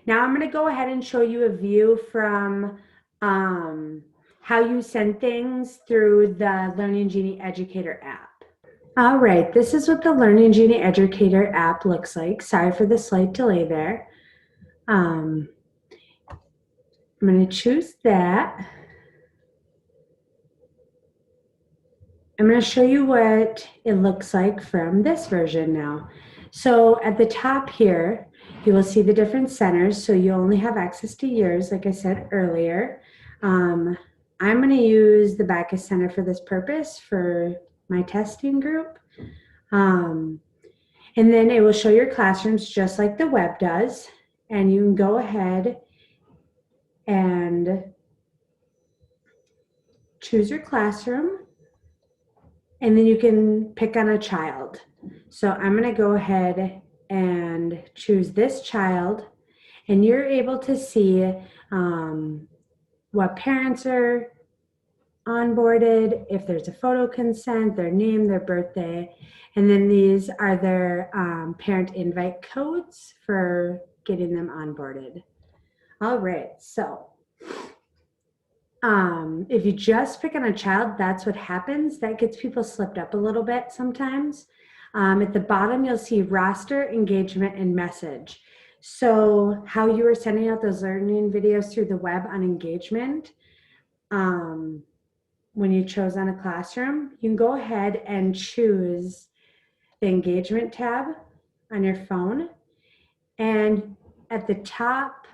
Now I'm going to go ahead and show you a view from how you send things through the Learning Genie Educator app. All right, this is what the Learning Genie Educator app looks like. Sorry for the slight delay there. I'm going to choose that. I'm going to show you what it looks like from this version now. So at the top here, you will see the different centers. So you only have access to yours, like I said earlier. I'm going to use the Bacchus Center for this purpose for my testing group. And then it will show your classrooms just like the web does. And you can go ahead and choose your classroom. And then you can pick on a child. So I'm going to go ahead and choose this child. And you're able to see what parents are onboarded, if there's a photo consent, their name, their birthday. And then these are their parent invite codes for getting them onboarded. All right, so if you just pick on a child, that's what happens. That gets people slipped up a little bit sometimes. At the bottom, you'll see roster, engagement, and message. So how you were sending out those learning videos through the web on engagement, when you chose on a classroom, you can go ahead and choose the engagement tab on your phone. And at the top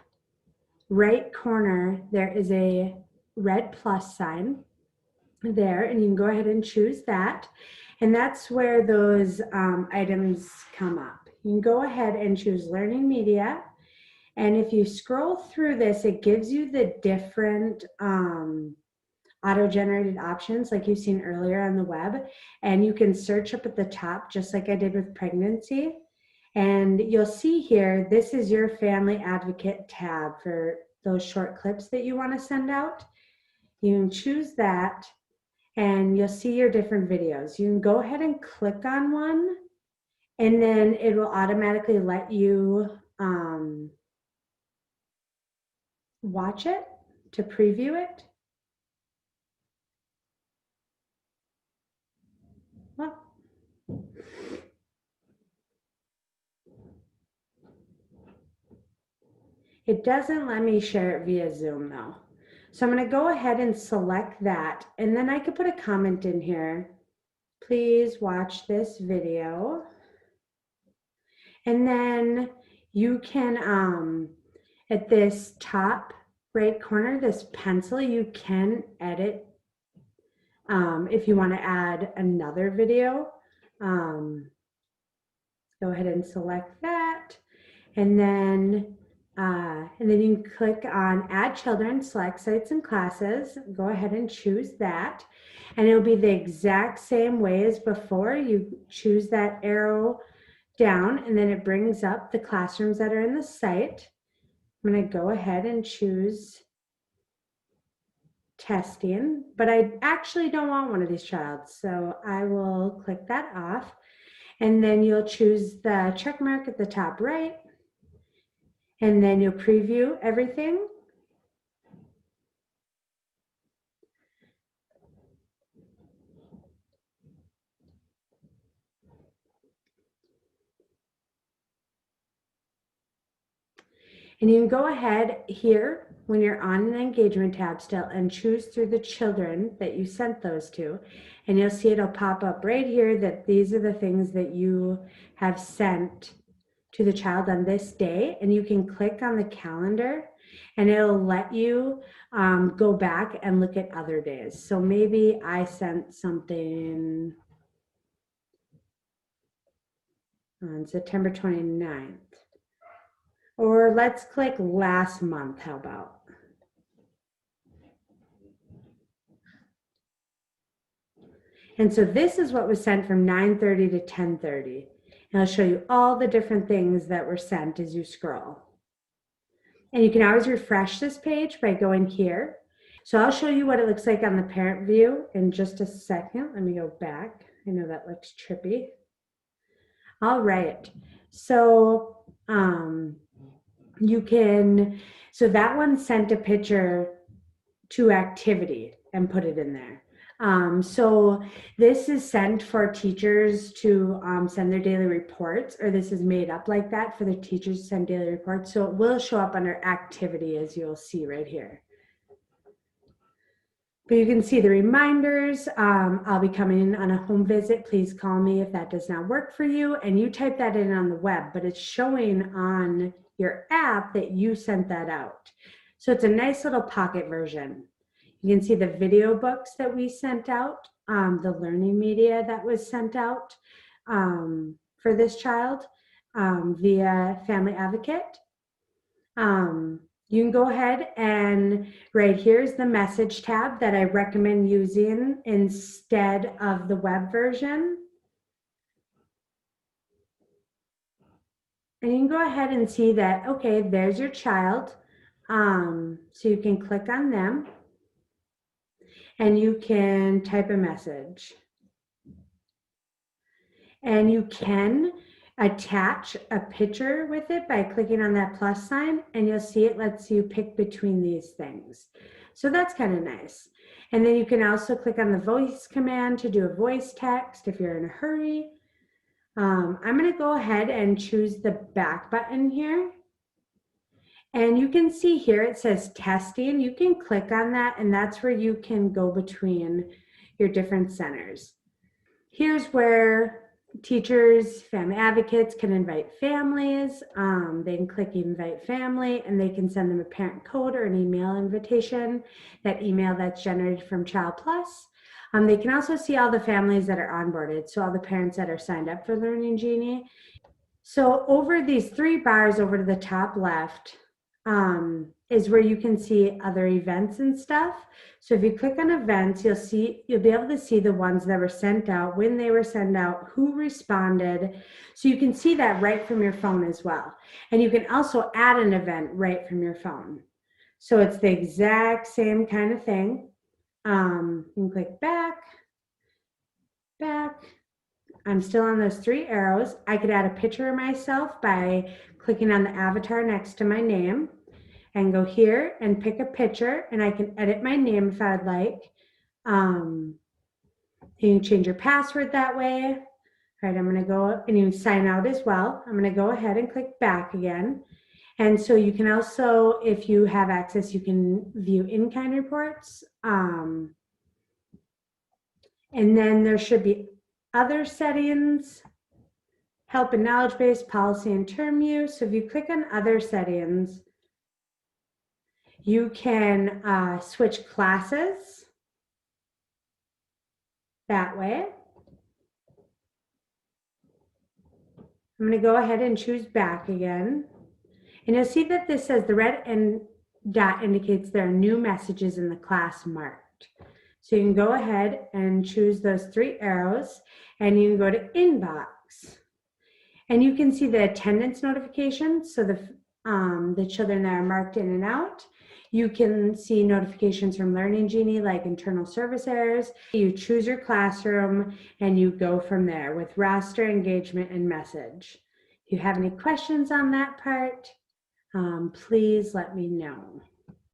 right corner, there is a red plus sign there, and you can go ahead and choose that. And that's where those items come up. You can go ahead and choose learning media. And if you scroll through this, it gives you the different auto-generated options like you've seen earlier on the web. And you can search up at the top, just like I did with pregnancy. And you'll see here, this is your family advocate tab for those short clips that you want to send out. You can choose that and you'll see your different videos. You can go ahead and click on one and then it will automatically let you watch it to preview it. Well, it doesn't let me share it via Zoom though. So I'm going to go ahead and select that, and then I could put a comment in here. Please watch this video. And then you can, at this top right corner, this pencil, you can edit if you want to add another video. Go ahead and select that. And then you can click on Add Children, select Sites and Classes. Go ahead and choose that. And it'll be the exact same way as before. You choose that arrow down, and then it brings up the classrooms that are in the site. I'm going to go ahead and choose testing, but I actually don't want one of these childs, so I will click that off. And then you'll choose the check mark at the top right, and then you'll preview everything. And you can go ahead here when you're on the engagement tab still and choose through the children that you sent those to. And you'll see it'll pop up right here that these are the things that you have sent to the child on this day. And you can click on the calendar and it'll let you go back and look at other days. So maybe I sent something on September 29th. Or let's click last month, how about? And so this is what was sent from 9:30 to 10:30. And I'll show you all the different things that were sent as you scroll. And you can always refresh this page by going here. So I'll show you what it looks like on the parent view in just a second. Let me go back. I know that looks trippy. All right. So you can, so that one sent a picture to activity and put it in there. So this is sent for teachers to send their daily reports, or this is made up like that for the teachers to send daily reports. So it will show up under activity, as you'll see right here. But you can see the reminders. I'll be coming on a home visit. Please call me if that does not work for you. And you type that in on the web, but it's showing on your app that you sent that out. So it's a nice little pocket version. You can see the video books that we sent out, the learning media that was sent out for this child via Family Advocate. You can go ahead and right here's the message tab that I recommend using instead of the web version. And you can go ahead and see that, okay, there's your child. So you can click on them and you can type a message. And you can attach a picture with it by clicking on that plus sign, and you'll see it lets you pick between these things. So that's kind of nice. And then you can also click on the voice command to do a voice text if you're in a hurry. I'm going to go ahead and choose the back button here. And you can see here it says testing. You can click on that, and that's where you can go between your different centers. Here's where teachers, family advocates can invite families. They can click invite family and they can send them a parent code or an email invitation, that email that's generated from Child Plus. They can also see all the families that are onboarded, so all the parents that are signed up for Learning Genie. So over these three bars over to the top left is where you can see other events and stuff. So if you click on events, you'll be able to see the ones that were sent out, when they were sent out, who responded. So you can see that right from your phone as well. And you can also add an event right from your phone. So it's the exact same kind of thing. You can click back. I'm still on those three arrows. I could add a picture of myself by clicking on the avatar next to my name and go here and pick a picture, and I can edit my name if I'd like. You can change your password that way. All right, I'm gonna go, and you can sign out as well. I'm gonna go ahead and click back again. And so you can also, if you have access, you can view in-kind reports. And then there should be other settings, help and knowledge base, policy and term use. So if you click on other settings, you can switch classes that way. I'm going to go ahead and choose back again. And you'll see that this says the red dot indicates there are new messages in the class marked. So you can go ahead and choose those three arrows, and you can go to inbox. And you can see the attendance notifications, so the children that are marked in and out. You can see notifications from Learning Genie, like internal service errors. You choose your classroom, and you go from there with roster, engagement, and message. If you have any questions on that part, please let me know.